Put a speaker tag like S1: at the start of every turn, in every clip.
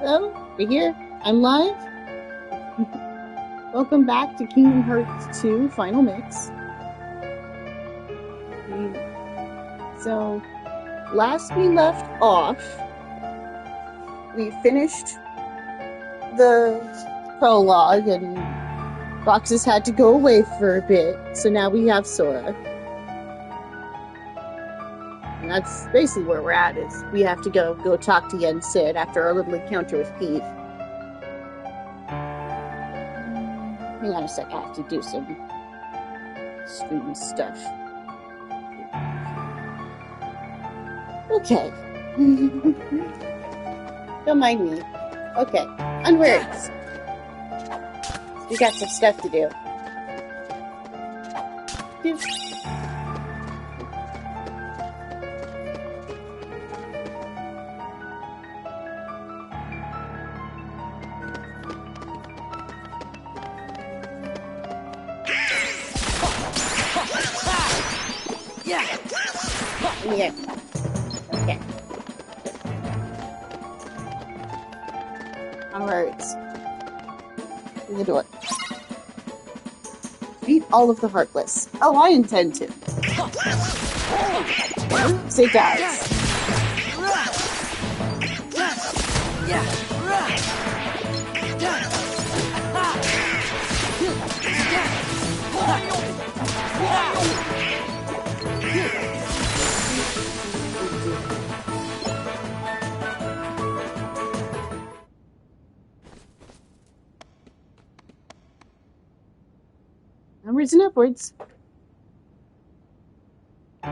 S1: Hello, we're here. I'm live. Welcome back to Kingdom Hearts 2 Final Mix. So, last we left off, we finished the prologue and Roxas had to go away for a bit, so now we have Sora. And that's basically where we're at, is we have to go talk to Yen Sid after our little encounter with Pete. Hang on a sec, I have to do some stream stuff. Okay. Don't mind me. Okay. Onwards. We got some stuff to do. Yeah. Okay. Onwards. Through the door. Beat all of the Heartless. Oh, I intend to. Say dies. Onwards and upwards. I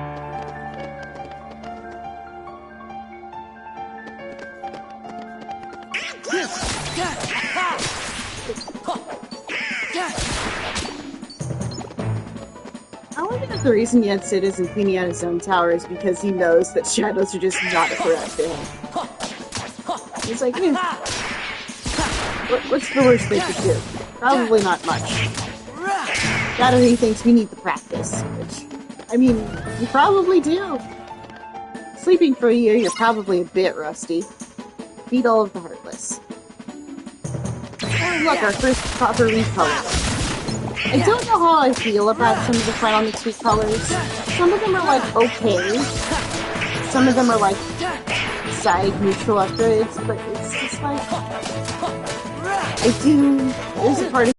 S1: wonder if the reason Yen Sid isn't cleaning out his own tower is because he knows that shadows are just not a threat to him. He's like, what's the worst they could do? Probably not much. Shadow, he thinks we need the practice, which, I mean, you probably do. Sleeping for a year, you're probably a bit rusty. Beat all of the Heartless. Oh, look, our first proper recolor. I don't know how I feel about some of the Final Mix recolors. Some of them are like, okay. Some of them are like, side neutral upgrades, but it's just like, there's a part of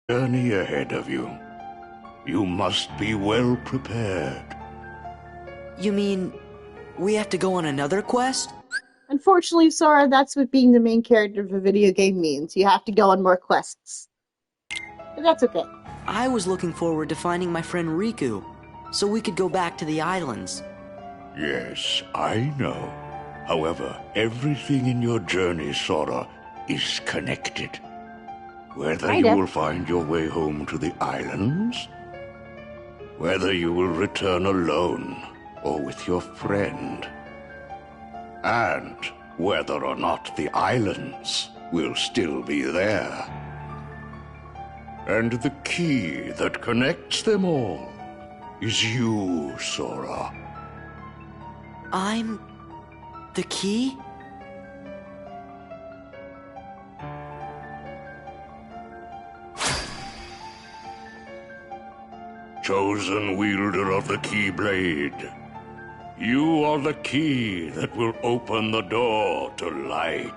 S2: journey ahead of you. You must be well prepared.
S3: You mean we have to go on another quest?
S1: Unfortunately, Sora, that's what being the main character of a video game means. You have to go on more quests. But that's okay.
S3: I was looking forward to finding my friend Riku, so we could go back to the islands.
S2: Yes, I know. However, everything in your journey, Sora, is connected. Whether you will find your way home to the islands, whether you will return alone or with your friend, and whether or not the islands will still be there. And the key that connects them all is you, Sora.
S3: I'm the key?
S2: Chosen wielder of the Keyblade, you are the key that will open the door to light.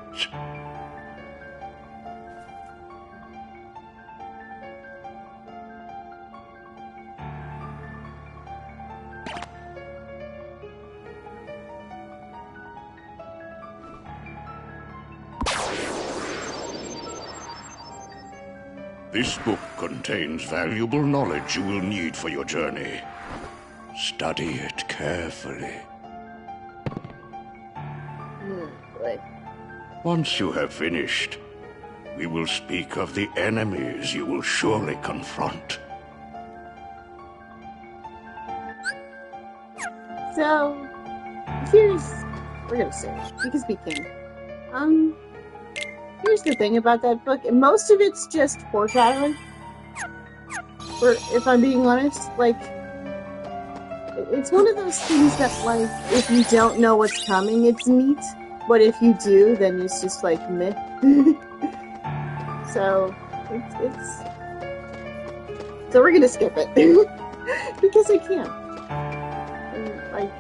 S2: This book contains valuable knowledge you will need for your journey. Study it carefully.
S1: Boy.
S2: Once you have finished, we will speak of the enemies you will surely confront.
S1: So, we're gonna search, because we can. Here's the thing about that book, and most of it's just foreshadowing. Or, if I'm being honest, like, it's one of those things that, like, if you don't know what's coming, it's neat. But if you do, then it's just, like, meh. So, So we're gonna skip it. Because I can. And, like,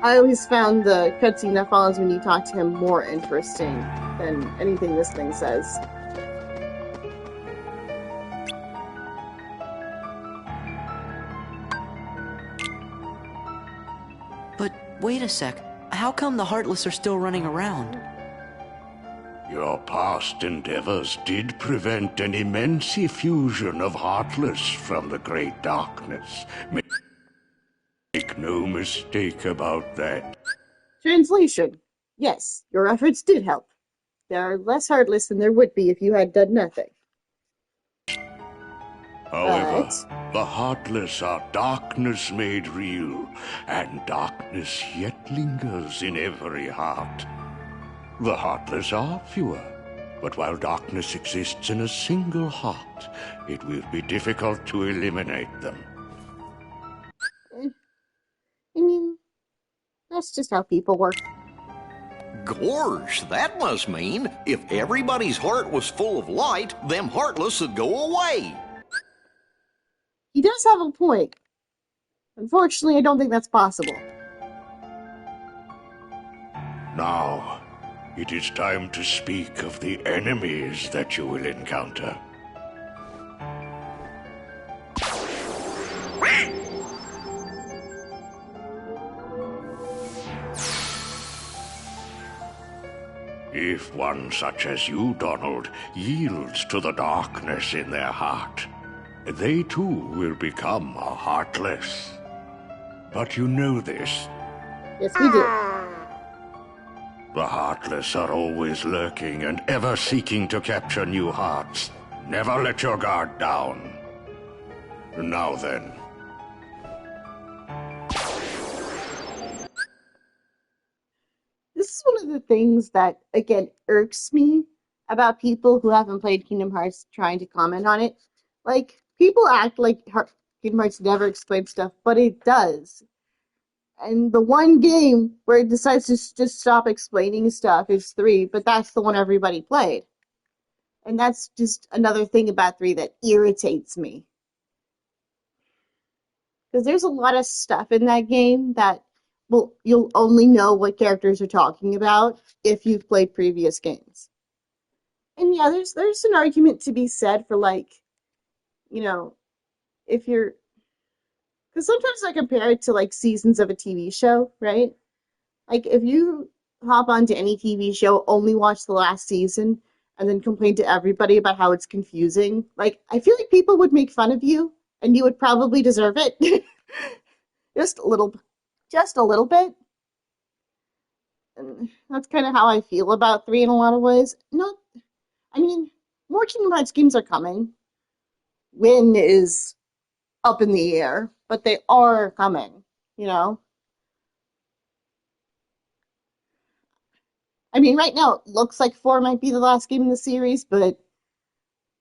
S1: I always found the cutscene that follows when you talk to him more interesting than anything this thing says.
S3: But wait a sec, how come the Heartless are still running around?
S2: Your past endeavors did prevent an immense effusion of Heartless from the Great Darkness. Make no mistake about that.
S1: Translation. Yes, your efforts did help. There are less Heartless than there would be if you had done nothing.
S2: However, the Heartless are darkness made real, and darkness yet lingers in every heart. The Heartless are fewer, but while darkness exists in a single heart, it will be difficult to eliminate them.
S1: I mean, that's just how people work.
S4: Gorge, that must mean if everybody's heart was full of light, them Heartless would go away.
S1: He does have a point. Unfortunately, I don't think that's possible.
S2: Now, it is time to speak of the enemies that you will encounter. If one such as you, Donald, yields to the darkness in their heart, they too will become a Heartless. But you know this.
S1: Yes, we do.
S2: The Heartless are always lurking and ever seeking to capture new hearts. Never let your guard down. Now then.
S1: This is one of the things that, again, irks me about people who haven't played Kingdom Hearts trying to comment on it. Like, people act like Kingdom Hearts never explains stuff, but it does. And the one game where it decides to just stop explaining stuff is 3, but that's the one everybody played. And that's just another thing about 3 that irritates me. Because there's a lot of stuff in that game that you'll only know what characters are talking about if you've played previous games. And yeah, there's an argument to be said for like, you know, if you're because sometimes I compare it to like seasons of a TV show, right? Like if you hop onto any TV show, only watch the last season, and then complain to everybody about how it's confusing, like I feel like people would make fun of you, and you would probably deserve it. Just a little, just a little bit. And that's kind of how I feel about 3 in a lot of ways. No, I mean, more Kingdom Hearts games are coming. When is up in the air, but they are coming, you know? I mean, right now it looks like 4 might be the last game in the series, but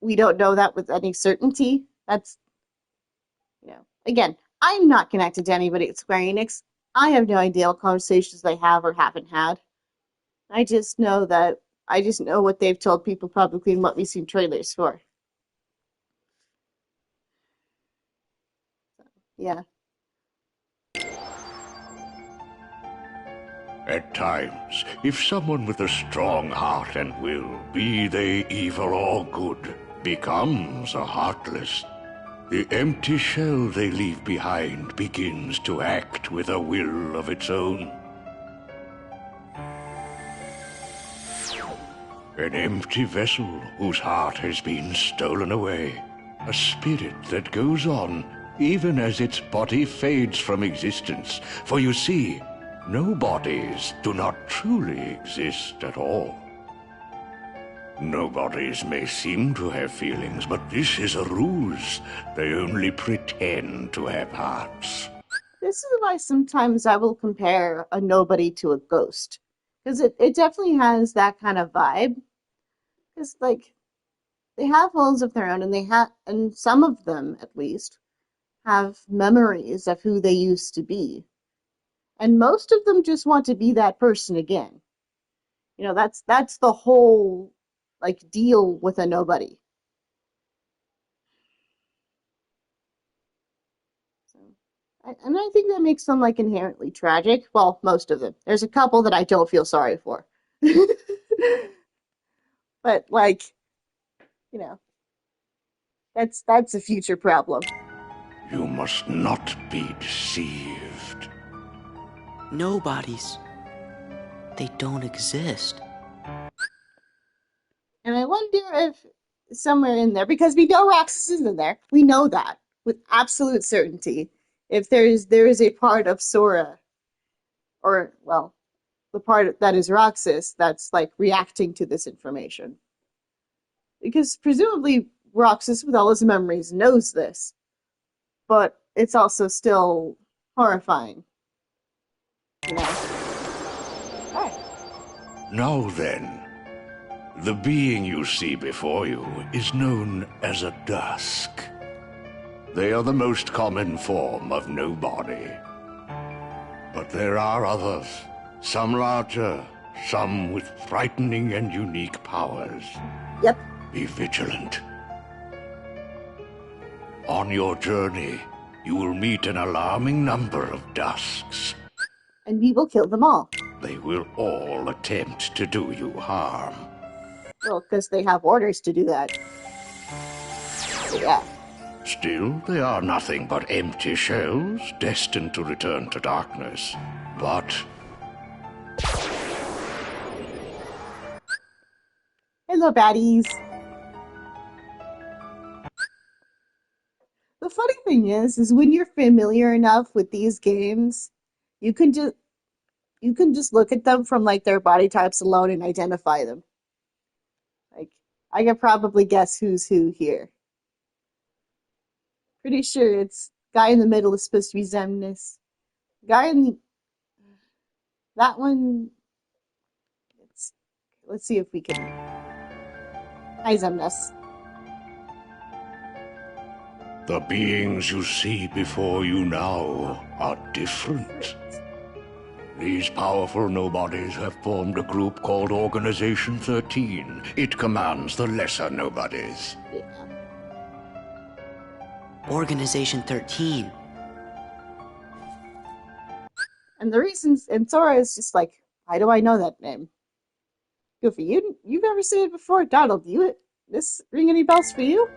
S1: we don't know that with any certainty. That's, again, I'm not connected to anybody at Square Enix. I have no idea what conversations they have or haven't had. I just know what they've told people publicly and what we've seen trailers for. Yeah.
S2: At times, if someone with a strong heart and will, be they evil or good, becomes a heartless, the empty shell they leave behind begins to act with a will of its own. An empty vessel whose heart has been stolen away. A spirit that goes on even as its body fades from existence. For you see, no bodies do not truly exist at all. No bodies may seem to have feelings, but this is a ruse. They only pretend to have hearts.
S1: This is why sometimes I will compare a nobody to a ghost. Because it definitely has that kind of vibe. Because, like, they have worlds of their own, and some of them, at least, have memories of who they used to be. And most of them just want to be that person again. That's the whole, like, deal with a nobody. So, and I think that makes them, like, inherently tragic. Well, most of them. There's a couple that I don't feel sorry for. But, like, you know, that's a future problem.
S2: You must not be deceived.
S3: Nobodies. They don't exist.
S1: And I wonder if somewhere in there, because we know Roxas is in there, we know that with absolute certainty. If there is a part of Sora, or well, the part that is Roxas, that's like reacting to this information. Because presumably Roxas, with all his memories, knows this, but it's also still horrifying. You know? All right.
S2: Now then, the being you see before you is known as a Dusk. They are the most common form of nobody. But there are others, some larger, some with frightening and unique powers.
S1: Yep.
S2: Be vigilant. On your journey, you will meet an alarming number of Dusks.
S1: And we will kill them all.
S2: They will all attempt to do you harm.
S1: Well, because they have orders to do that. So, yeah.
S2: Still, they are nothing but empty shells, destined to return to darkness. But
S1: Hello, baddies. The funny thing is when you're familiar enough with these games, you can just look at them from like their body types alone and identify them. Like I can probably guess who's who here. Pretty sure it's guy in the middle is supposed to be Xemnas. Guy in that one. Let's see if we can. Hi, Xemnas.
S2: the beings you see before you now are different. These powerful nobodies have formed a group called Organization 13. It commands the lesser nobodies.
S1: Yeah.
S3: Organization 13.
S1: And the reasons, and Sora is just like, why do I know that name? Goofy, you've ever seen it before? Donald, this ring any bells for you?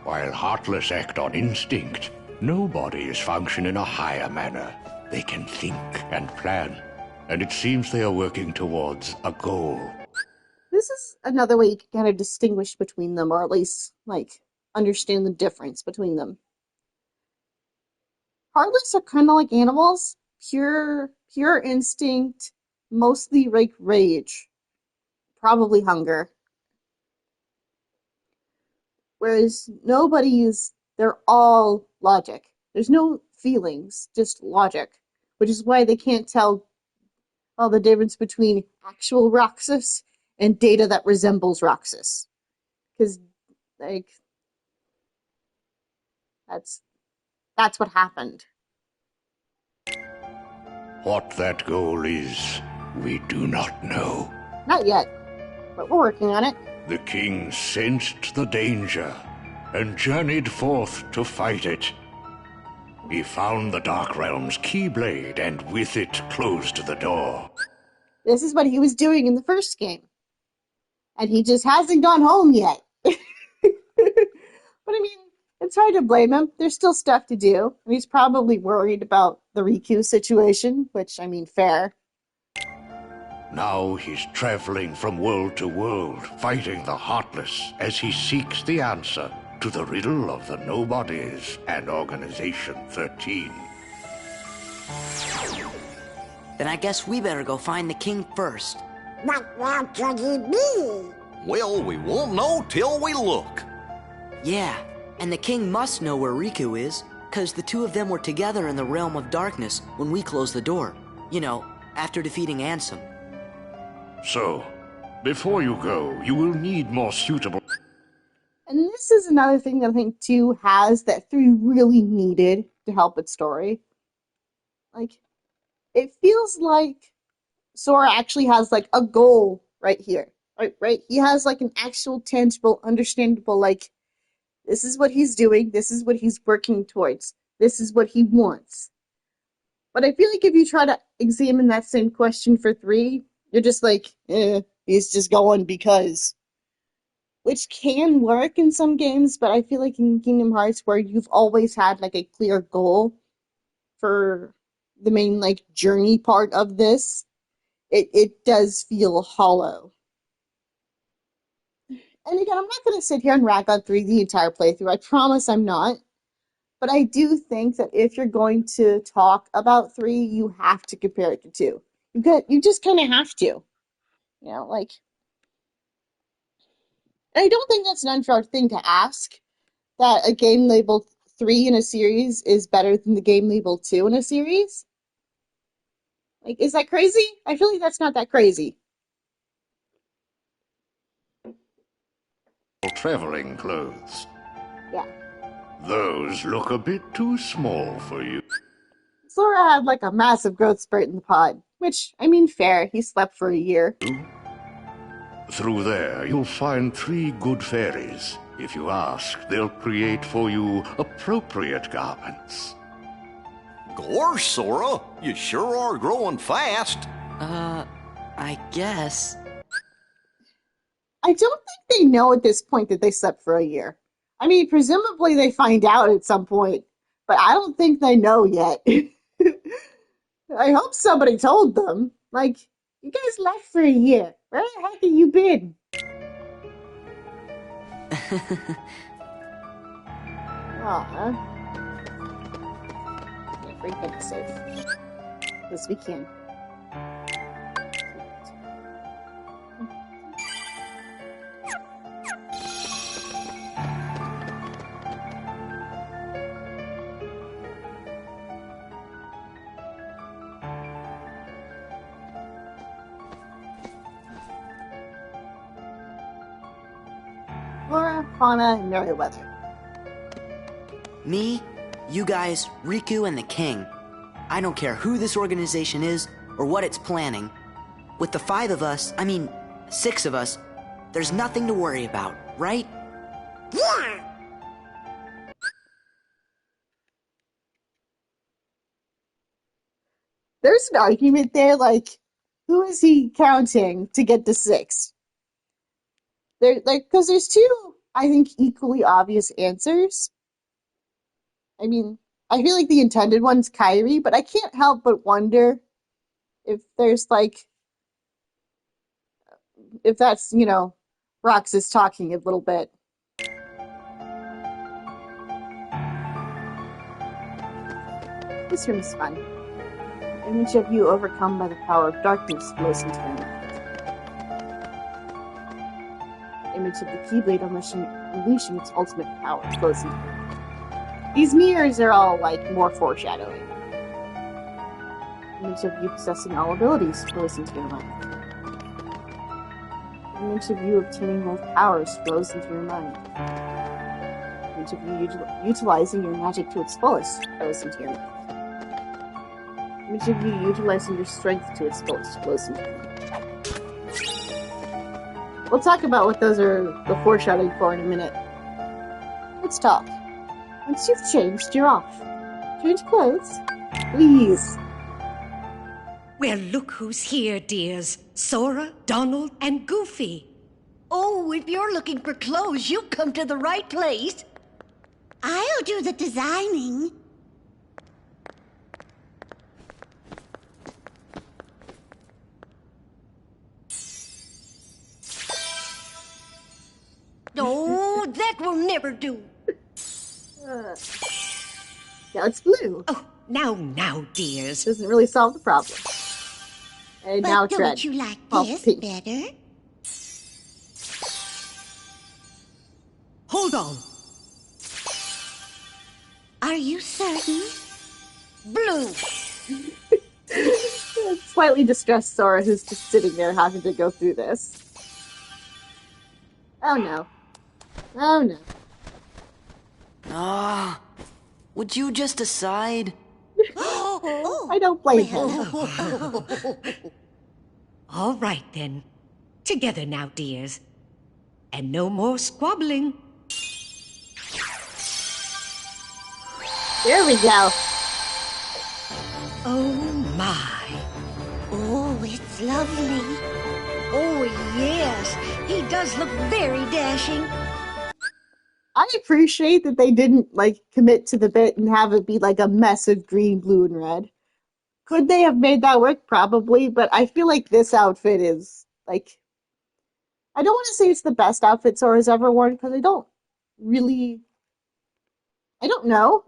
S2: While Heartless act on instinct, no bodies function in a higher manner. They can think and plan, and it seems they are working towards a goal.
S1: This is another way you can kind of distinguish between them, or at least, like, understand the difference between them. Heartless are kind of like animals, pure instinct, mostly like rage, probably hunger. Whereas they're all logic. There's no feelings, just logic, which is why they can't tell the difference between actual Roxas and data that resembles Roxas. Because, like, that's what happened.
S2: What that goal is, we do not know.
S1: Not yet, but we're working on it.
S2: The king sensed the danger and journeyed forth to fight it. He found the Dark Realm's Keyblade and with it closed the door.
S1: This is what he was doing in the first game. And he just hasn't gone home yet. But I mean, it's hard to blame him. There's still stuff to do. And he's probably worried about the Riku situation, which, I mean, fair.
S2: Now he's traveling from world to world, fighting the Heartless as he seeks the answer to the riddle of the Nobodies and Organization 13.
S3: Then I guess we better go find the king first.
S5: But where could he be?
S4: Well, we won't know till we look.
S3: Yeah, and the king must know where Riku is, because the two of them were together in the Realm of Darkness when we closed the door. You know, after defeating Ansem.
S2: So, before you go, you will need more suitable...
S1: And this is another thing that I think 2 has that 3 really needed to help its story. Like, it feels like Sora actually has, like, a goal right here. Right? He has, like, an actual, tangible, understandable, like, this is what he's doing, this is what he's working towards, this is what he wants. But I feel like if you try to examine that same question for 3, you're just like, he's just going because. Which can work in some games, but I feel like in Kingdom Hearts, where you've always had, like, a clear goal for the main, like, journey part of this, it does feel hollow. And again, I'm not going to sit here and rag on 3 the entire playthrough. I promise I'm not. But I do think that if you're going to talk about 3, you have to compare it to 2. You just kind of have to. You know, like... And I don't think that's an unfair thing to ask, that a game labeled 3 in a series is better than the game labeled 2 in a series. Like, is that crazy? I feel like that's not that crazy.
S2: traveling clothes.
S1: Yeah.
S2: Those look a bit too small for you.
S1: Sora had, like, a massive growth spurt in the pod, which, I mean, fair. He slept for a year.
S2: Through there, you'll find 3 good fairies. If you ask, they'll create for you appropriate garments.
S4: Gosh, Sora, you sure are growing fast.
S3: I guess.
S1: I don't think they know at this point that they slept for a year. I mean, presumably they find out at some point, but I don't think they know yet. I hope somebody told them. Like, you guys left for a year. Where the heck have you been? Aw. Yeah, for goodness sake. Yes, we can. Flora, fauna, and Merryweather.
S3: Me, you guys, Riku, and the king. I don't care who this organization is or what it's planning. With the 5 of us, 6 of us, there's nothing to worry about, right?
S5: Yeah!
S1: There's an argument there, like, Who is he counting to get to 6? Because there's 2, I think, equally obvious answers. I mean, I feel like the intended one's Kairi, but I can't help but wonder if there's if that's, Roxas talking a little bit. This room is fun. An image of you overcome by the power of darkness flows into your mind. Image of the Keyblade unleashing its ultimate power flows into your mind. These mirrors are all, more foreshadowing. Image of you possessing all abilities flows into your mind. Image of you obtaining both powers flows into your mind. Image of you utilizing your magic to its fullest flows into your mind. Image of you utilizing your strength to its fullest flows into your mind. We'll talk about what those are the foreshadowing for in a minute. Let's talk. Once you've changed, you're off. Change clothes, please.
S6: Well, look who's here, dears. Sora, Donald, and Goofy.
S7: Oh, if you're looking for clothes, you've come to the right place.
S5: I'll do the designing.
S7: Oh, that will never do.
S1: Now it's blue.
S6: Oh, now, dears.
S1: Doesn't really solve the problem. And
S5: But
S1: now it's red.
S5: don't you like
S1: Oh,
S5: this
S1: pink.
S5: better?
S6: Hold on.
S5: Are you certain?
S7: Blue.
S1: Slightly distressed Sora, who's just sitting there having to go through this. Oh no. Oh no.
S3: Ah, would you just decide?
S1: I don't blame him.
S6: All right, then. Together now, dears. And no more squabbling.
S1: There we go.
S6: Oh, my.
S5: Oh, it's lovely.
S7: Oh, yes. He does look very dashing.
S1: I appreciate that they didn't, commit to the bit and have it be, a mess of green, blue, and red. Could they have made that work? Probably, but I feel like this outfit is, I don't want to say it's the best outfit Sora's ever worn, because I don't know.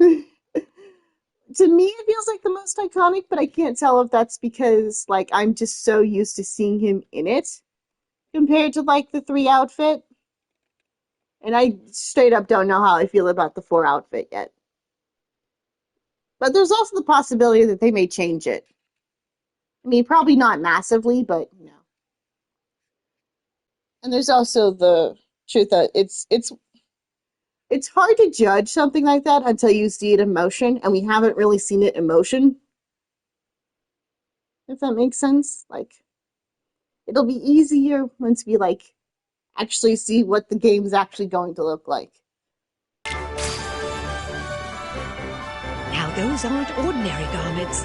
S1: To me, it feels like the most iconic, but I can't tell if that's because, I'm just so used to seeing him in it compared to, the 3 outfit. And I straight up don't know how I feel about the 4 outfit yet. But there's also the possibility that they may change it. I mean, probably not massively, but, And there's also the truth that it's hard to judge something like that until you see it in motion, and we haven't really seen it in motion. If that makes sense. It'll be easier once we, actually see what the game's actually going to look like.
S6: Now, those aren't ordinary garments.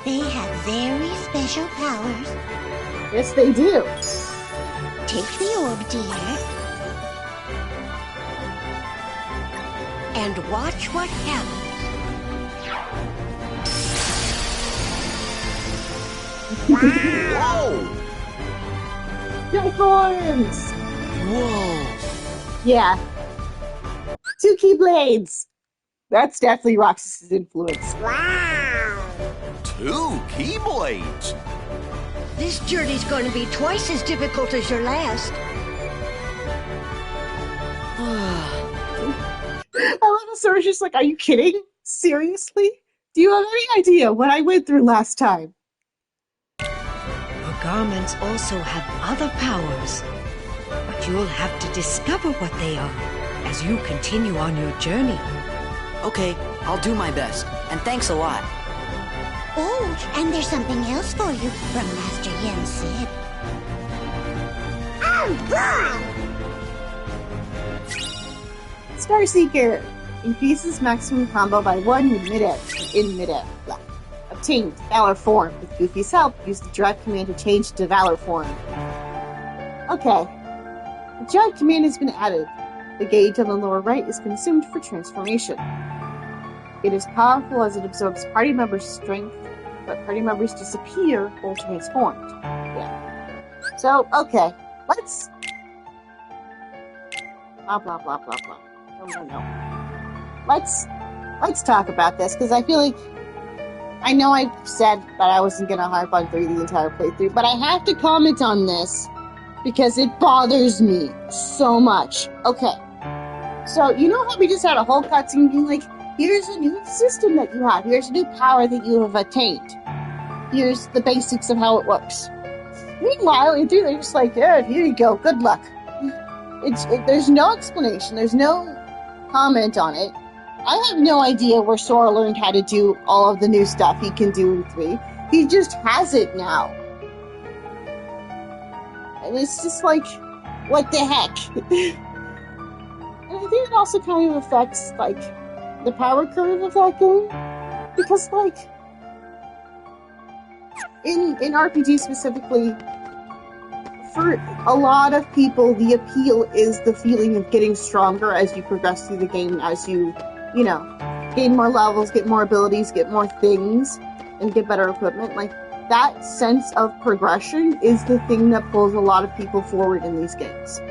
S5: They have very special powers.
S1: Yes, they do.
S5: Take the orb, dear.
S7: And watch what happens.
S4: Whoa!
S1: Unicorns!
S3: Whoa!
S1: Yeah. 2 Keyblades! That's definitely Roxas's influence.
S5: Wow!
S4: 2 Keyblades!
S7: This journey's going to be twice as difficult as your last.
S1: I love how Sora's just are you kidding? Seriously? Do you have any idea what I went through last time?
S6: Your garments also have other powers. But you'll have to discover what they are as you continue on your journey.
S3: Okay, I'll do my best. And thanks a lot.
S5: Oh, and there's something else for you from Master Yen Sid. Oh, good! Starseeker increases maximum combo by 1 in midair. Blah.
S1: obtained Valor form. With Goofy's help, use the direct command to change to Valor form. Okay. The direct command has been added. The gauge on the lower right is consumed for transformation. It is powerful as it absorbs party members' strength, but party members disappear while transformed. Yeah. So, okay. Let's... Blah, blah, blah, blah, blah. No. Let's talk about this, because I feel like... I know I said that I wasn't going to harp on 3 the entire playthrough, but I have to comment on this, because it bothers me so much. Okay. So, you know how we just had a whole cutscene being like, here's a new system that you have. Here's a new power that you have attained. Here's the basics of how it works. Meanwhile, in 3, they're just like, yeah, here you go. Good luck. There's no explanation. There's no comment on it. I have no idea where Sora learned how to do all of the new stuff he can do in 3. He just has it now. And it's just like, what the heck? And I think it also kind of affects, like, the power curve of that game. Because, like, in RPG specifically, for a lot of people, the appeal is the feeling of getting stronger as you progress through the game, as you gain more levels, get more abilities, get more things, and get better equipment. Like, that sense of progression is the thing that pulls a lot of people forward in these games,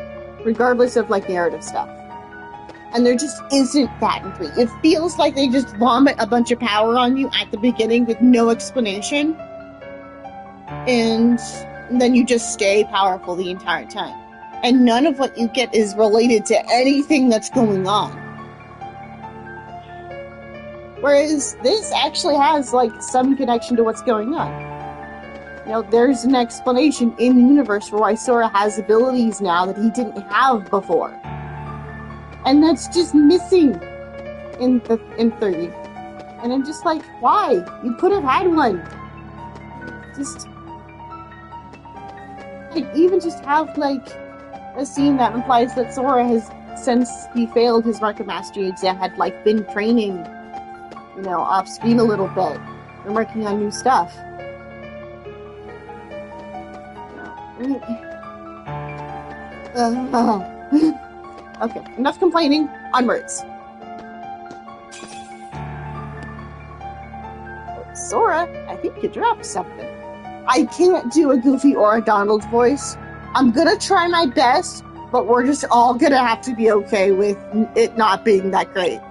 S1: regardless of, like, narrative stuff. And there just isn't that in 3. It feels like they just vomit a bunch of power on you at the beginning with no explanation, and then you just stay powerful the entire time. And none of what you get is related to anything that's going on. Whereas this actually has, like, some connection to what's going on. You know, there's an explanation in the universe for why Sora has abilities now that he didn't have before. And that's just missing in 30. And I'm just like, why? You could have had one. Just... like, even just have, like, a scene that implies that Sora has, since he failed his Mark of Mastery exam, had, like, been training, off screen a little bit, and working on new stuff. Okay, enough complaining. Onwards. Sora, I think you dropped something. I can't do a Goofy or a Donald voice. I'm gonna try my best, but we're just all gonna have to be okay with it not being that great.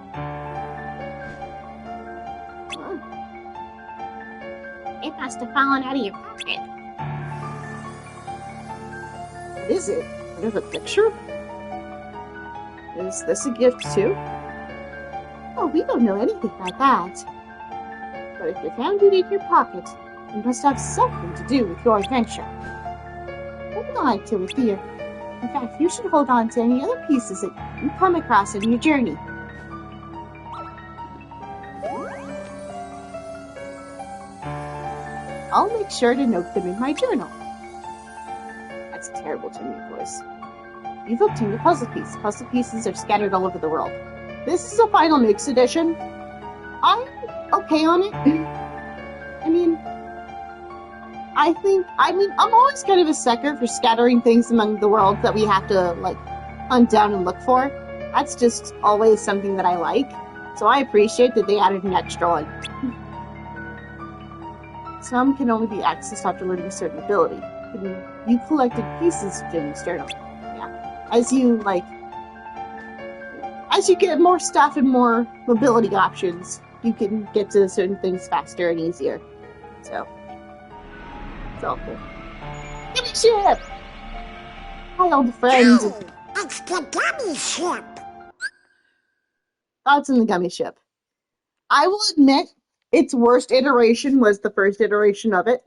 S5: It must have fallen out of your pocket.
S1: What is it? Another picture? Is this a gift too? Oh, we don't know anything about that. But if you found it in your pocket, it must have something to do with your adventure. Hold on to it, dear. In fact, you should hold on to any other pieces that you come across in your journey. I'll make sure to note them in my journal. That's a terrible Jimmy voice. You've obtained a puzzle piece. Puzzle pieces are scattered all over the world. This is a Final Mix edition. I'm okay on it. I'm always kind of a sucker for scattering things among the world that we have to, like, hunt down and look for. That's just always something that I like. So I appreciate that they added an extra one. Some can only be accessed after learning a certain ability. You collected pieces of Jimmy's journal. Yeah. As you get more stuff and more mobility options, you can get to certain things faster and easier. So, it's all cool. Gummy ship! Hi, old friend.
S5: It's the gummy ship.
S1: Thoughts on the gummy ship. I will admit, its worst iteration was the first iteration of it.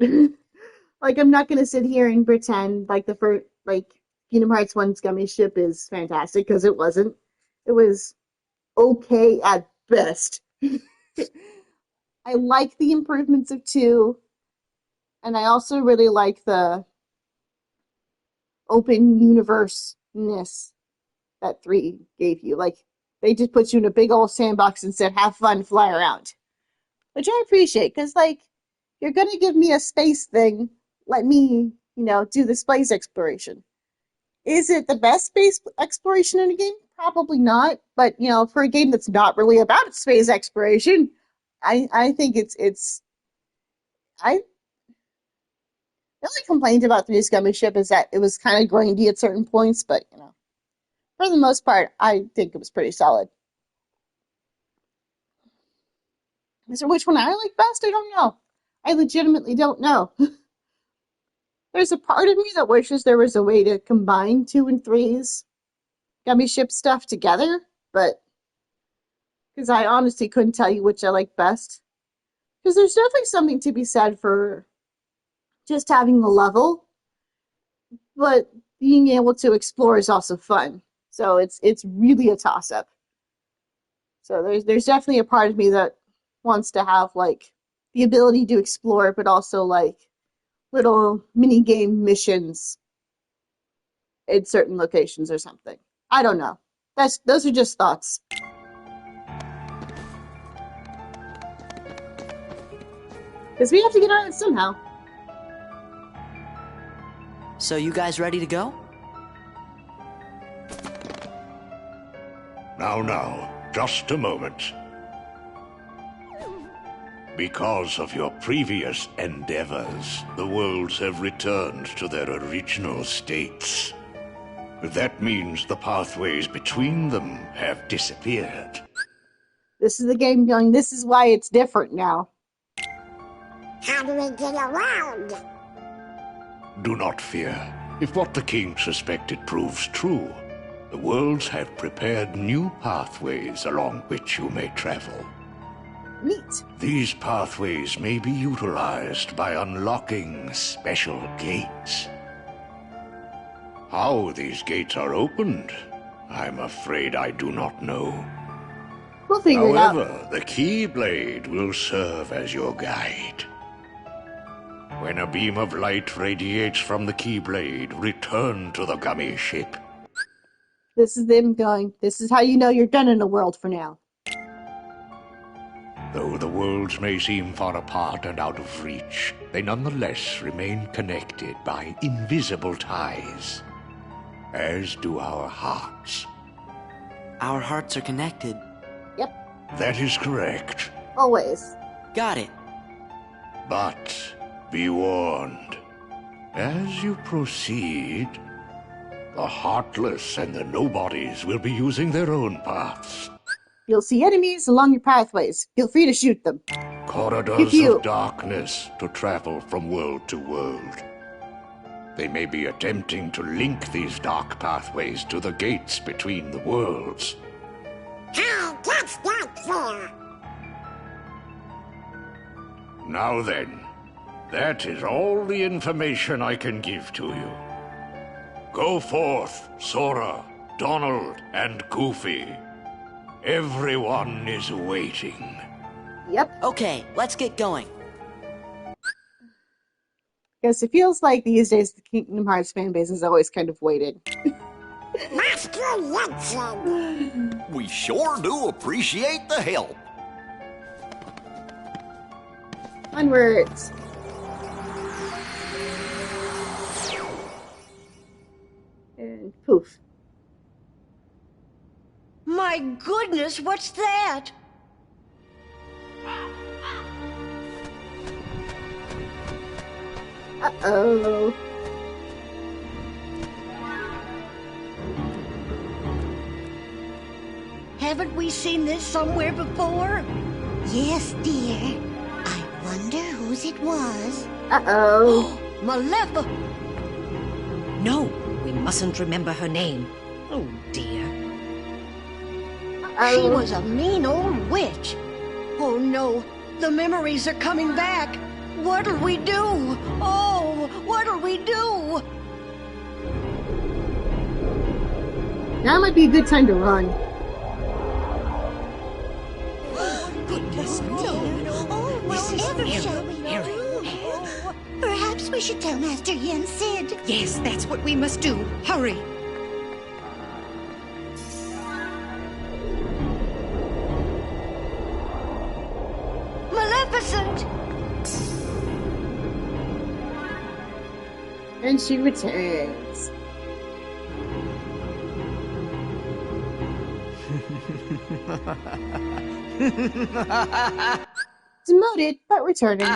S1: Like, I'm not gonna sit here and pretend like the first, like, Kingdom Hearts 1's gummy ship is fantastic, because it wasn't. It was okay at best. I like the improvements of 2, and I also really like the open universe-ness that 3 gave you. Like, they just put you in a big old sandbox and said, have fun, fly around. Which I appreciate, because, like, you're gonna give me a space thing, let me, do the space exploration. Is it the best space exploration in a game? Probably not. But, for a game that's not really about space exploration, I think I the only complaint about Three's Gummy Ship is that it was kind of grindy at certain points, but, for the most part, I think it was pretty solid. So which one I like best? I don't know. I legitimately don't know. There's a part of me that wishes there was a way to combine 2 and 3's Gummy Ship stuff together, but because I honestly couldn't tell you which I like best. Because there's definitely something to be said for just having the level, but being able to explore is also fun. So it's really a toss-up. So there's definitely a part of me that wants to have like the ability to explore, but also like little mini game missions in certain locations or something. I don't know. Those are just thoughts. Because we have to get on it somehow.
S3: So you guys ready to go?
S2: Now, just a moment. Because of your previous endeavors, the worlds have returned to their original states. That means the pathways between them have disappeared.
S1: This is the game going, this is why it's different now.
S5: How do we get around?
S2: Do not fear. If what the king suspected proves true, the worlds have prepared new pathways along which you may travel.
S1: Neat.
S2: These pathways may be utilized by unlocking special gates. How these gates are opened, I'm afraid I do not know.
S1: We'll figure it out.
S2: However, the Keyblade will serve as your guide. When a beam of light radiates from the Keyblade, return to the Gummy Ship.
S1: This is them going, this is how you know you're done in the world for now.
S2: Though the worlds may seem far apart and out of reach, they nonetheless remain connected by invisible ties. As do our hearts.
S3: Our hearts are connected.
S1: Yep.
S2: That is correct.
S1: Always.
S3: Got it.
S2: But be warned. As you proceed, the Heartless and the Nobodies will be using their own paths.
S1: You'll see enemies along your pathways. Feel free to shoot them.
S2: Corridors of darkness to travel from world to world. They may be attempting to link these dark pathways to the gates between the worlds.
S5: Hey, that's not fair.
S2: Now then, that is all the information I can give to you. Go forth, Sora, Donald, and Goofy. Everyone is waiting.
S1: Yep.
S3: Okay, let's get going.
S1: Because it feels like these days the Kingdom Hearts fan base is always kind of waited.
S5: Master Jensen!
S4: We sure do appreciate the help.
S1: Onwards. And poof.
S7: My goodness, what's that?
S1: Uh-oh.
S7: Haven't we seen this somewhere before?
S5: Yes, dear. I wonder whose it was.
S1: Uh-oh.
S7: Malefa!
S6: No, we mustn't remember her name. Oh, dear.
S7: She was a mean old witch. Oh no, the memories are coming back. What'll we do? Oh, what'll we do?
S1: Now might be a good time to run.
S6: Goodness me.
S5: Oh, whatever shall we
S6: Harry.
S5: do? Perhaps we should tell Master Yen Sid.
S6: Yes, that's what we must do. Hurry.
S7: Maleficent!
S1: And she returns. Demoted, but returning.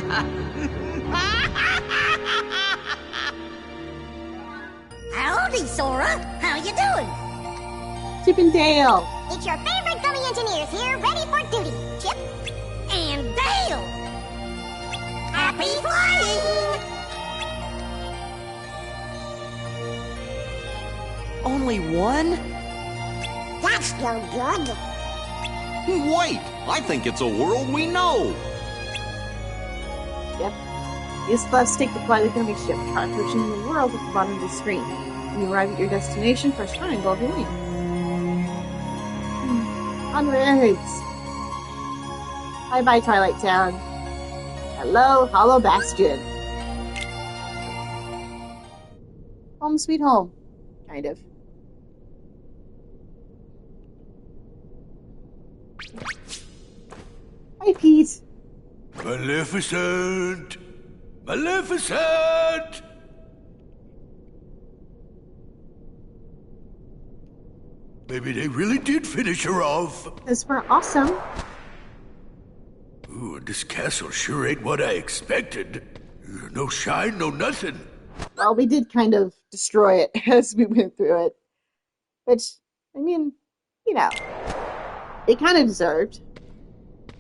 S5: Howdy, Sora. How you doing?
S1: Chip and Dale.
S5: It's your favorite gummy engineers here, ready for duty. Chip and Dale. Happy flying!
S3: Only one?
S5: That's no good.
S4: Wait, I think it's a world we know.
S1: Yep. Use the stick to fly the enemy ship. Try pushing the world at the bottom of the screen. When you arrive at your destination, press triangle to leave. Onwards! Bye-bye, Twilight Town. Hello, Hollow Bastion. Home sweet home. Kind of. Hi, Pete.
S2: Maleficent! Maleficent! Maybe they really did finish her off.
S1: Because we're awesome.
S2: Ooh, this castle sure ain't what I expected. No shine, no nothing.
S1: Well, we did kind of destroy it as we went through it. Which, I mean, you know, it kind of deserved.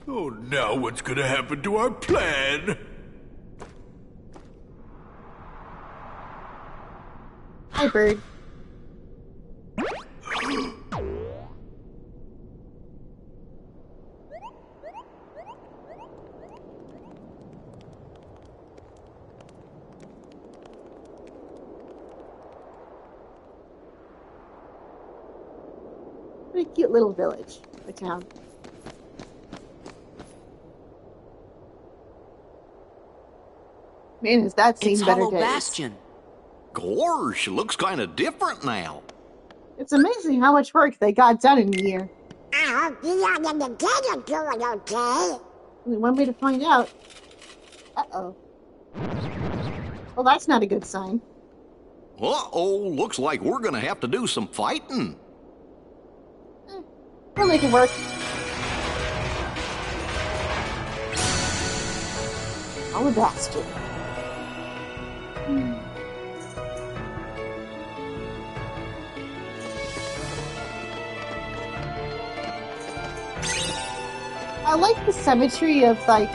S2: Oh, now what's gonna happen to our plan?
S1: Hi, bird. What a cute little village or town. Man, has that seen
S3: It's
S1: better
S3: Hollow
S1: days.
S3: Bastion.
S4: Gorsh, looks kind of different now.
S1: It's amazing how much work they got done in a year.
S5: I hope you and the kid are doing okay.
S1: Only one way to find out. Uh-oh. Well, that's not a good sign.
S4: Uh-oh, looks like we're gonna have to do some fighting.
S1: We'll make it work. Hollow Bastion. I like the symmetry of, like,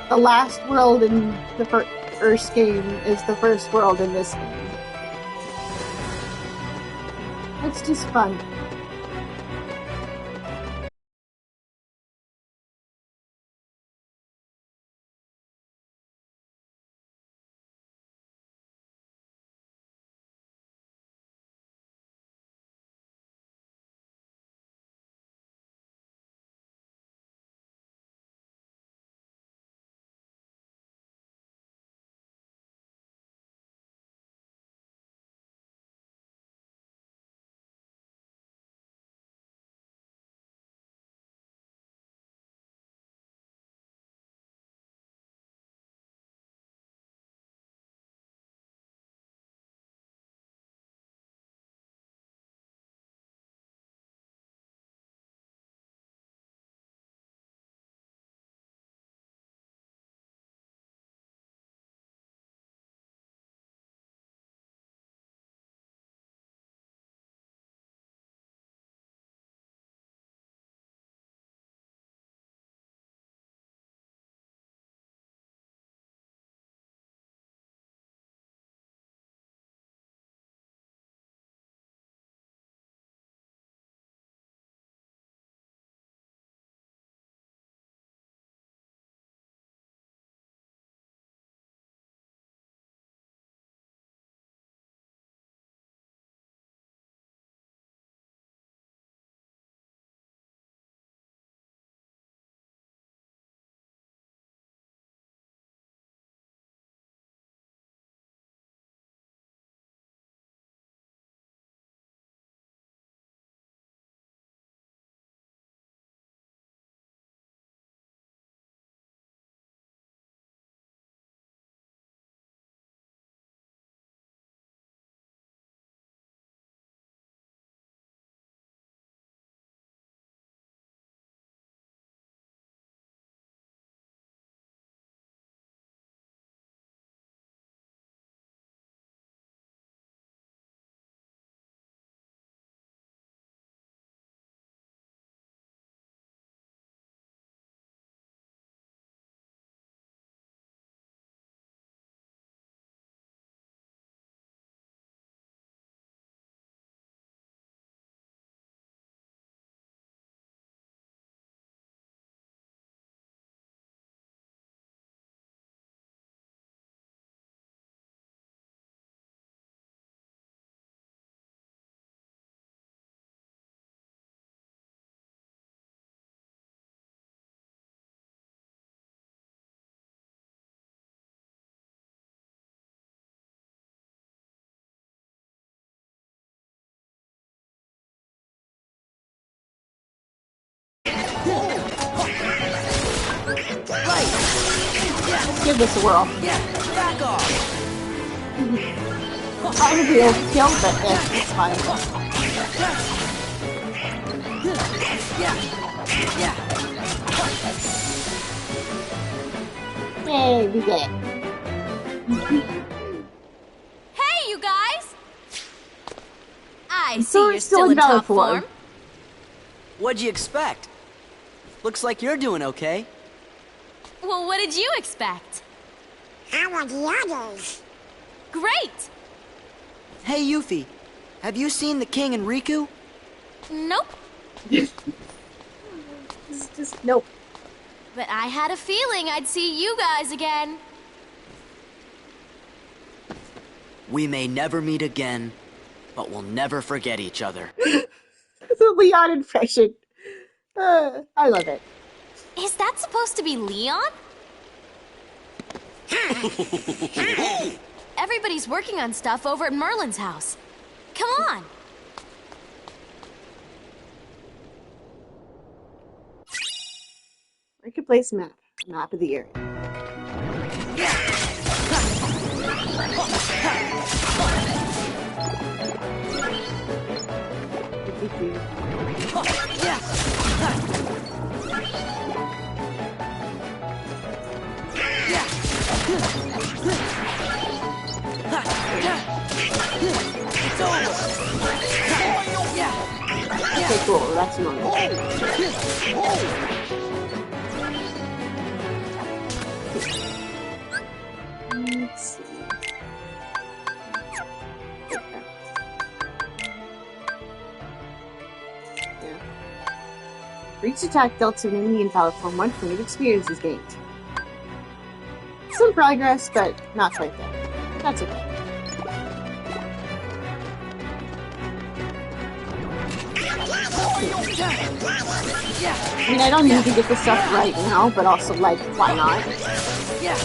S1: the last world in the first game is the first world in this game. It's just fun. give this a whirl.
S3: Yeah, back off.
S1: Probably overkill, but it's fine.
S3: Yeah.
S1: Yay, we did it.
S8: Hey, you guys! I see
S1: Sora's
S8: you're still in
S1: valid
S8: top form.
S3: What'd you expect? Looks like you're doing okay.
S8: Well, what did you expect?
S5: How are the others?
S8: Great!
S3: Hey, Yuffie, have you seen the King and Riku?
S8: Nope.
S1: Just nope.
S8: But I had a feeling I'd see you guys again.
S3: We may never meet again, but we'll never forget each other.
S1: The Leon impression. I love it.
S8: Is that supposed to be Leon? Everybody's working on stuff over at Merlin's house. Come on.
S1: Marketplace map. Map of the area. Okay, cool. That's normal. Let's see. Yeah. Reach attack dealt to an enemy in platform 1 point of experience is gained. Some progress, but not quite there. That's okay. I mean, I don't need to get this stuff right now, but also, like, why not?
S3: Yeah.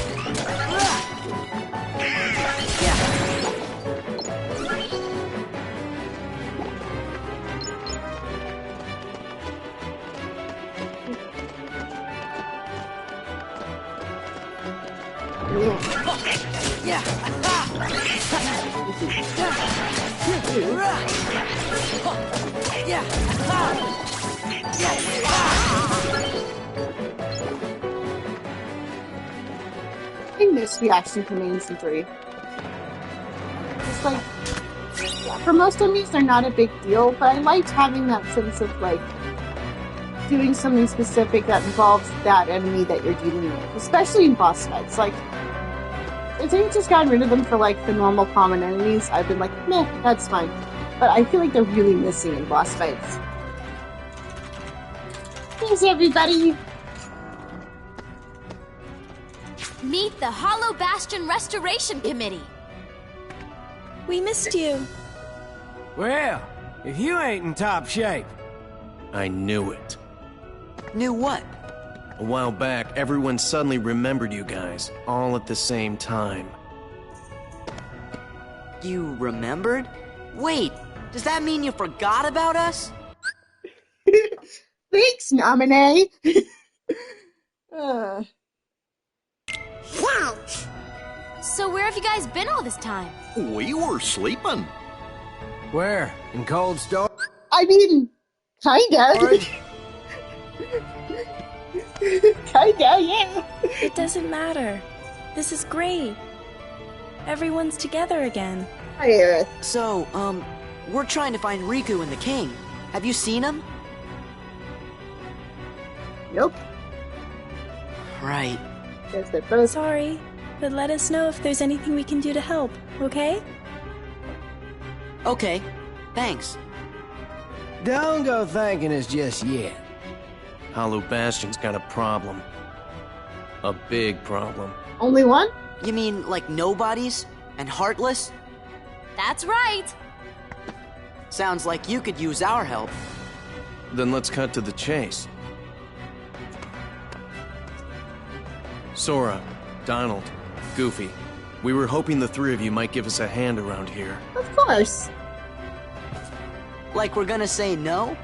S3: Yeah.
S1: I miss reaction commands in 3. It's like, yeah, for most enemies they're not a big deal, but I liked having that sense of, like, doing something specific that involves that enemy that you're dealing with, especially in boss fights. Like, if they just gotten rid of them for, like, the normal common enemies, I've been like, meh, that's fine. But I feel like they're really missing in boss fights. Thanks, everybody!
S8: Meet the Hollow Bastion Restoration Committee.
S9: We missed you.
S10: Well, if you ain't in top shape.
S11: I knew it.
S3: Knew what?
S11: A while back, everyone suddenly remembered you guys, all at the same time.
S3: You remembered? Wait, does that mean you forgot about us?
S1: Thanks, Naminé!
S8: So where have you guys been all this time?
S4: We were sleeping.
S10: Where? In Cold Stone?
S1: I mean, kinda. Kinda, yeah.
S9: It doesn't matter. This is great. Everyone's together again.
S1: Hi, Aerith.
S3: So, we're trying to find Riku and the King. Have you seen him?
S1: Nope.
S3: Right.
S1: Guess they're both.
S9: Sorry, but let us know if there's anything we can do to help, okay?
S3: Okay, thanks.
S10: Don't go thanking us just yet.
S11: Hollow Bastion's got a problem. A big problem.
S1: Only one?
S3: You mean like nobodies? And heartless?
S8: That's right.
S3: Sounds like you could use our help.
S11: Then let's cut to the chase. Sora, Donald, Goofy, we were hoping the three of you might give us a hand around here.
S1: Of course.
S3: Like we're gonna say no?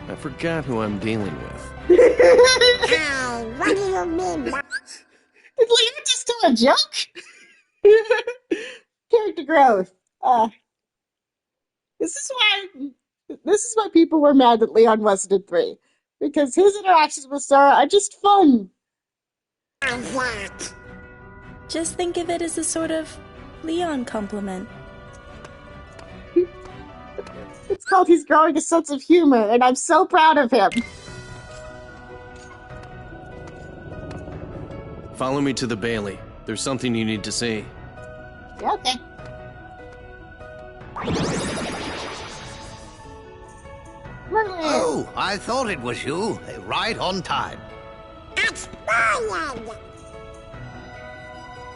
S11: I forgot who I'm dealing with.
S5: What do you mean?
S1: Did Liam just do a joke? Character growth. This is why people were mad that Leon wasn't in 3. Because his interactions with Sora are just fun.
S9: Just think of it as a sort of Leon compliment.
S1: It's called he's growing a sense of humor, and I'm so proud of him.
S11: Follow me to the Bailey. There's something you need to see.
S1: Yeah, okay.
S12: Oh, I thought it was you. Right on time.
S5: It's Brian!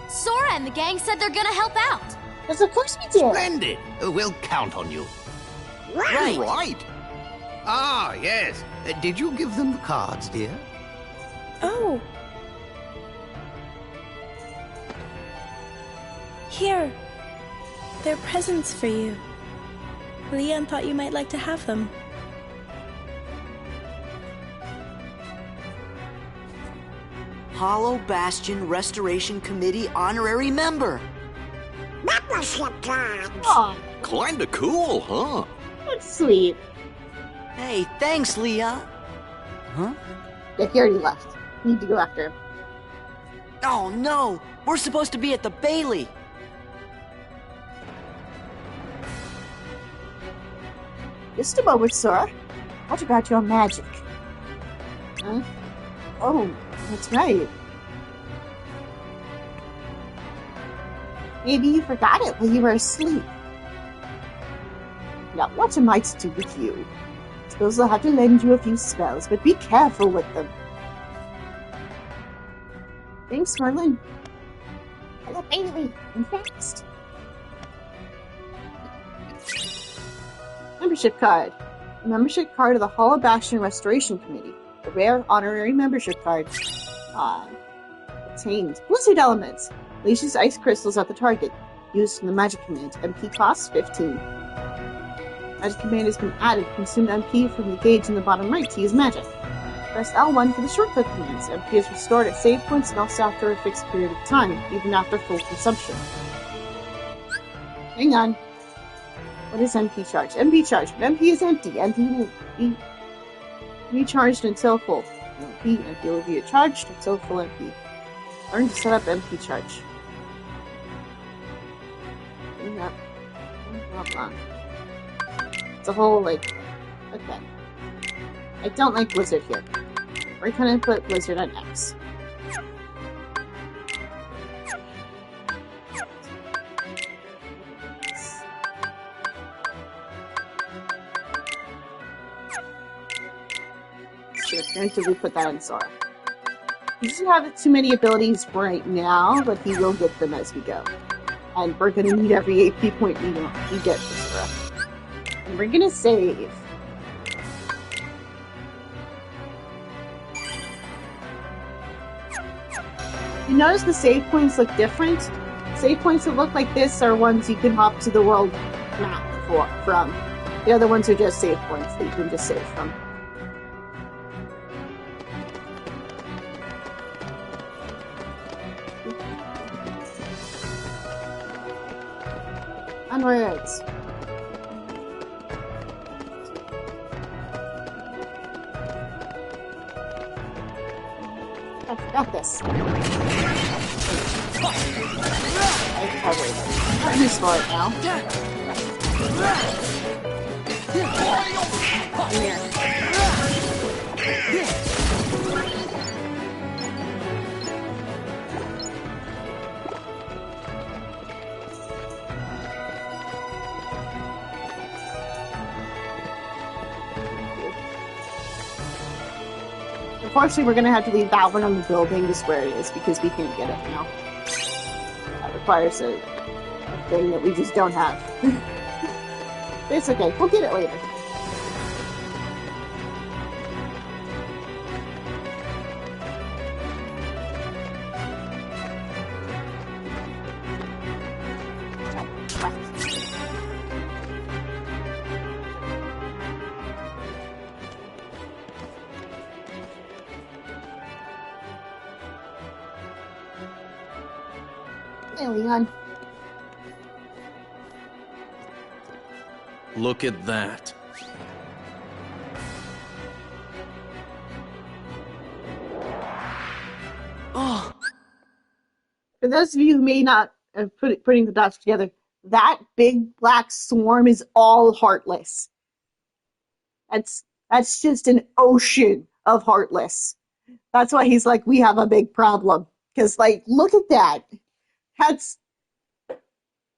S8: Sora and the gang said they're gonna help out.
S1: Yes, of course we did.
S12: Splendid. We'll count on you.
S4: Right.
S12: Ah, yes. Did you give them the cards, dear?
S9: Oh. Here. They're presents for you. Leon thought you might like to have them.
S3: Hollow Bastion Restoration Committee honorary member.
S5: Membership cards!
S1: Aw,
S4: Kinda cool, huh?
S1: that's sweet.
S3: Hey, thanks, Leah. Huh?
S1: Yeah, he already left. Need to go after him.
S3: Oh no, we're supposed to be at the Bailey.
S1: Just a moment, Sora. What about your magic? Huh? Oh, that's right. Maybe you forgot it while you were asleep. Now, what am I to do with you? Suppose I'll have to lend you a few spells, but be careful with them. Thanks, Merlin.
S5: The Bailey, and fast.
S1: Membership card. A membership card of the Hollow Bastion Restoration Committee. A rare honorary membership card. Obtained. Blizzard elements. Leashes ice crystals at the target. Used in the magic command. MP cost 15. Magic command has been added. Consume MP from the gauge in the bottom right to use magic. Press L1 for the shortcut commands. MP is restored at save points and also after a fixed period of time, even after full consumption. Hang on. What is MP charge? MP charge. When MP is empty, MP will be recharged until full. MP will be recharged until full MP. Learn to set up MP charge. Yep. It's a whole, like... Okay. I don't like Blizzard here. We're gonna put Blizzard on X. Sure, going to put that on Sora. He doesn't have too many abilities right now, but he will get them as we go. And we're gonna need every AP point we get for Sora. And we're gonna save. You notice the save points look different? Save points that look like this are ones you can hop to the world map from. The other ones are just save points that you can just save from. Onwards. I got this. I'm used for it now. Unfortunately, we're going to have to leave that one on the building just where it is because we can't get it now. That requires a thing that we just don't have. But it's okay. We'll get it later. Hey, Leon.
S11: Look at that.
S3: Oh.
S1: For those of you who may not have putting the dots together, that big black swarm is all Heartless. That's just an ocean of Heartless. That's why he's like, we have a big problem. Because, like, look at that.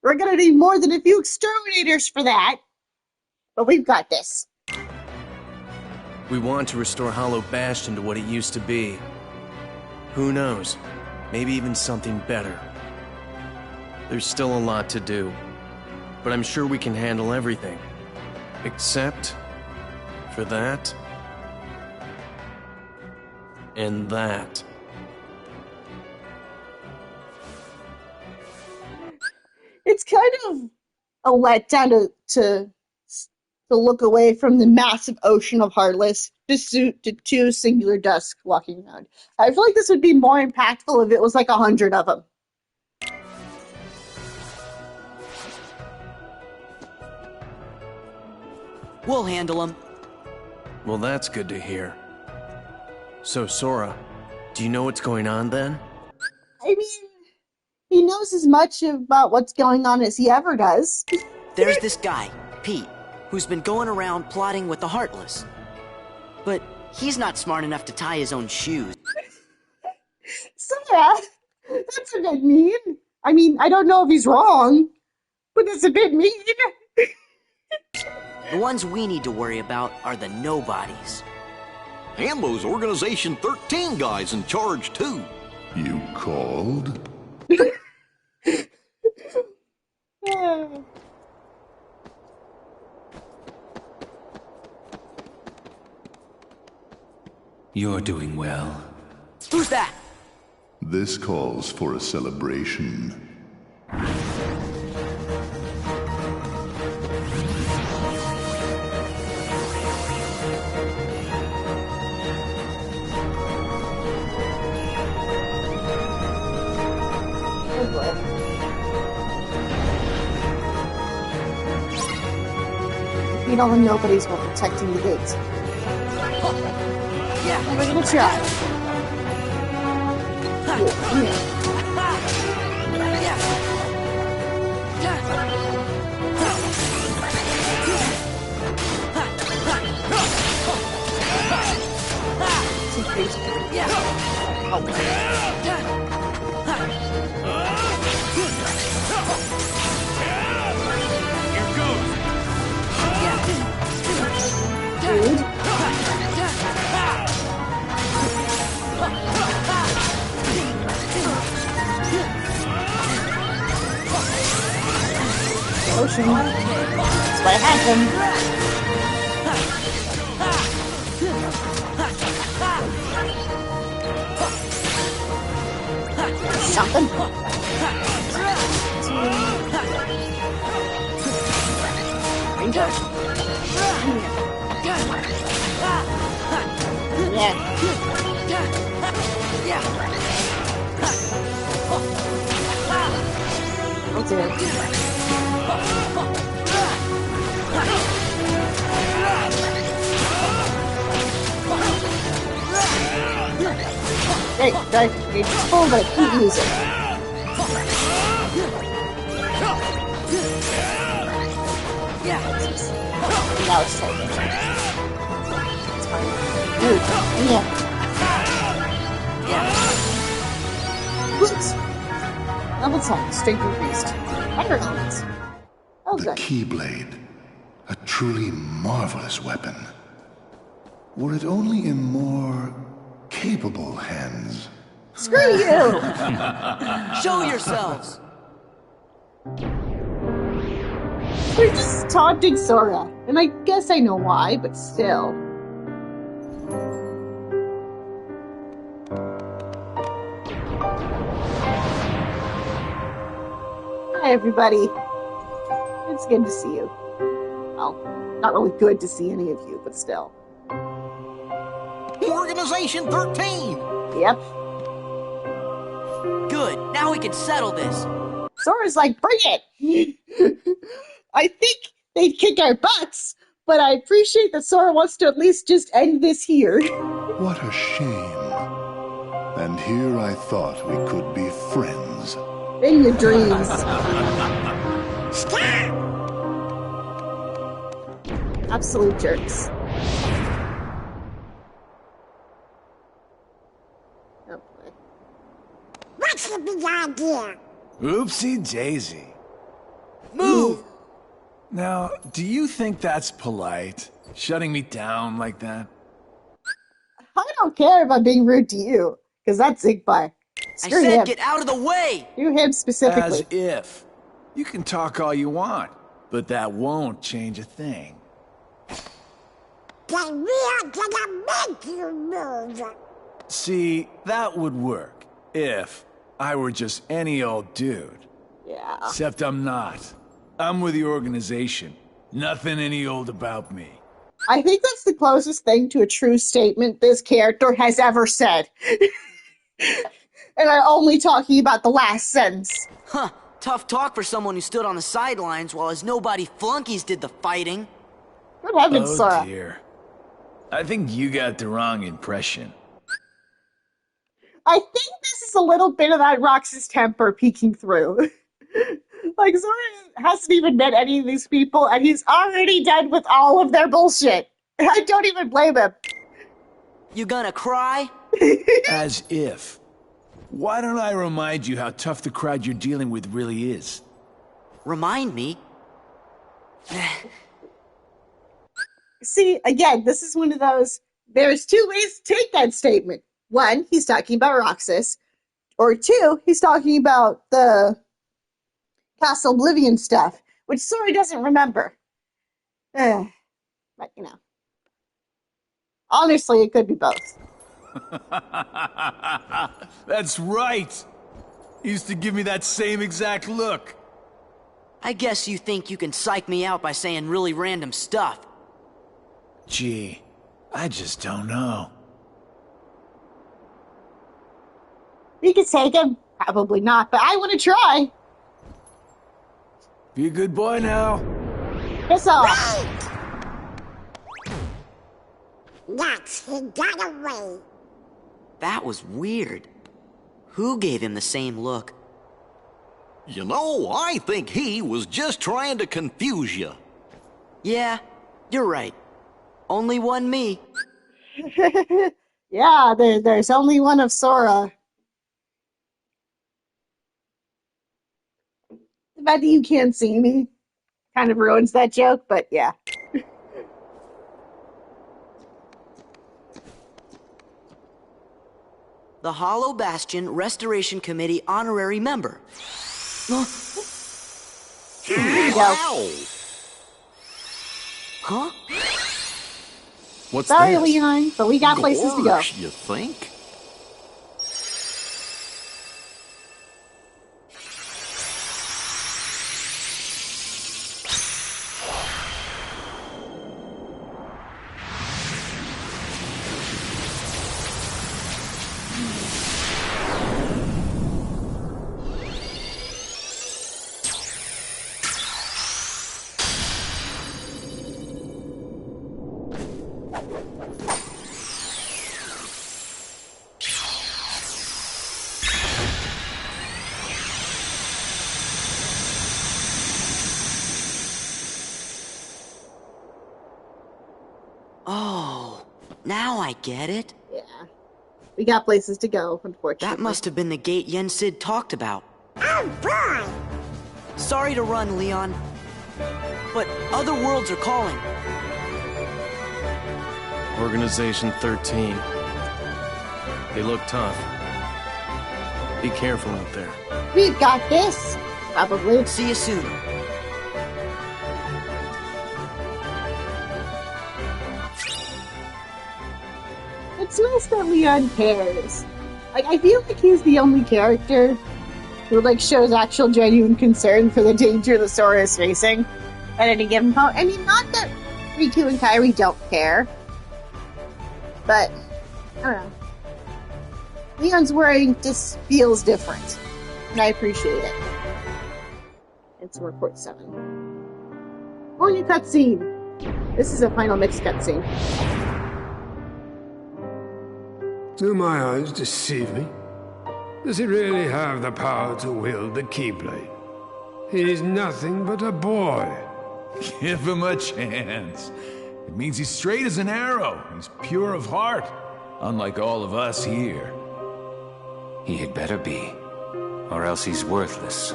S1: We're going to need more than a few exterminators for that. But we've got this.
S11: We want to restore Hollow Bastion to what it used to be. Who knows? Maybe even something better. There's still a lot to do. But I'm sure we can handle everything. Except for that. And that.
S1: It's kind of a letdown to look away from the massive ocean of Heartless just to two singular Dusk walking around. I feel like this would be more impactful if it was like 100 of them.
S3: We'll handle them.
S11: Well, that's good to hear. So, Sora, do you know what's going on then?
S1: I mean, he knows as much about what's going on as he ever does.
S3: There's this guy, Pete, who's been going around plotting with the Heartless. But he's not smart enough to tie his own shoes.
S1: Sora, that's a bit mean. I mean, I don't know if he's wrong, but it's a bit mean.
S3: The ones we need to worry about are the nobodies.
S4: And those Organization 13 guys in charge, too.
S2: You called?
S13: You're doing well.
S3: Who's that?
S2: This calls for a celebration.
S1: You know, the nobodies were protecting the gates.
S3: Yeah.
S1: We're gonna try. Ocean. That's what happened. Something. Ranger. Yeah. I'll do it. Hey, it's full, but I can't use it. Now it's time. It's fine. Ooh, yeah. Oops. Level 10, strength increased. Better elements. Oh,
S2: the
S1: good.
S2: Keyblade. A truly marvelous weapon. Were it only in more capable hands.
S1: Screw you!
S3: Show yourselves!
S1: We're just taunting Sora. And I guess I know why, but still. Hi, everybody. It's good to see you. Well, not really good to see any of you, but still.
S4: Organization 13!
S1: Yep.
S3: Good. Now we can settle this.
S1: Sora's like, bring it! I think they'd kick our butts, but I appreciate that Sora wants to at least just end this here.
S2: What a shame. And here I thought we could be friends.
S1: In your dreams. Absolute jerks. Oh boy.
S5: What's the big idea?
S14: Oopsie daisy.
S3: Move!
S14: Now, do you think that's polite? Shutting me down like that?
S1: I don't care if I'm being rude to you, because that's Zigbar. Screw
S3: I said
S1: him.
S3: get out of the way!
S1: Do him specifically.
S14: As if. You can talk all you want, but that won't change a thing.
S5: Then we are gonna make you move.
S14: See, that would work if I were just any old dude.
S1: Yeah.
S14: Except I'm not. I'm with the organization. Nothing any old about me.
S1: I think that's the closest thing to a true statement this character has ever said. And I'm only talking about the last sentence.
S3: Huh. Tough talk for someone who stood on the sidelines while his nobody flunkies did the fighting.
S1: Good heavens, Sora.
S14: Oh dear. I think you got the wrong impression.
S1: I think this is a little bit of that Roxas temper peeking through. Like, Sora hasn't even met any of these people, and he's already done with all of their bullshit. I don't even blame him.
S3: You gonna cry?
S14: As if. Why don't I remind you how tough the crowd you're dealing with really is?
S3: Remind me?
S1: See, again, this is one of those, there's two ways to take that statement. One, he's talking about Roxas. Or two, he's talking about the Castle Oblivion stuff, which Sora doesn't remember. But, you know. Honestly, it could be both.
S14: That's right! He used to give me that same exact look.
S3: I guess you think you can psych me out by saying really random stuff.
S14: Gee, I just don't know.
S1: You could take him. Probably not, but I want to try.
S14: Be a good boy now.
S1: Piss off.
S5: Yes, he got away.
S3: That was weird. Who gave him the same look?
S4: You know, I think he was just trying to confuse you.
S3: Yeah, you're right. Only one me.
S1: Yeah, there's only one of Sora. The fact that you can't see me kind of ruins that joke, but yeah.
S3: The Hollow Bastion Restoration Committee honorary member.
S1: There you go.
S3: Huh?
S11: What's
S1: Sorry,
S11: this?
S1: Leon, but we got places to go.
S4: Gorge, you think?
S3: Oh, now I get it.
S1: Yeah. We got places to go, unfortunately.
S3: That must have been the gate Yen Sid talked about.
S5: Oh boy!
S3: Sorry to run, Leon. But other worlds are calling.
S11: Organization 13. They look tough. Be careful out there.
S1: We've got this. Probably.
S3: See you soon.
S1: It's nice that Leon cares. Like, I feel like he's the only character who, like, shows actual genuine concern for the danger that Sora is facing at any given point. I mean, not that Riku and Kairi don't care, but, I don't know. Leon's worrying just feels different, and I appreciate it. to report 7. Only cutscene. This is a final mixed cutscene.
S15: Do my eyes deceive me? Does he really have the power to wield the Keyblade? He's nothing but a boy.
S14: Give him a chance. It means he's straight as an arrow. He's pure of heart, unlike all of us here.
S13: He had better be, or else he's worthless.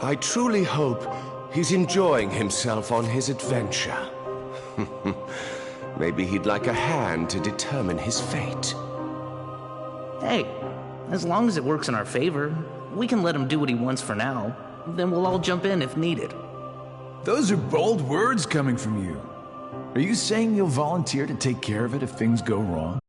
S16: I truly hope he's enjoying himself on his adventure. Maybe he'd like a hand to determine his fate.
S17: Hey, as long as it works in our favor, we can let him do what he wants for now. Then we'll all jump in if needed.
S14: Those are bold words coming from you. Are you saying you'll volunteer to take care of it if things go wrong?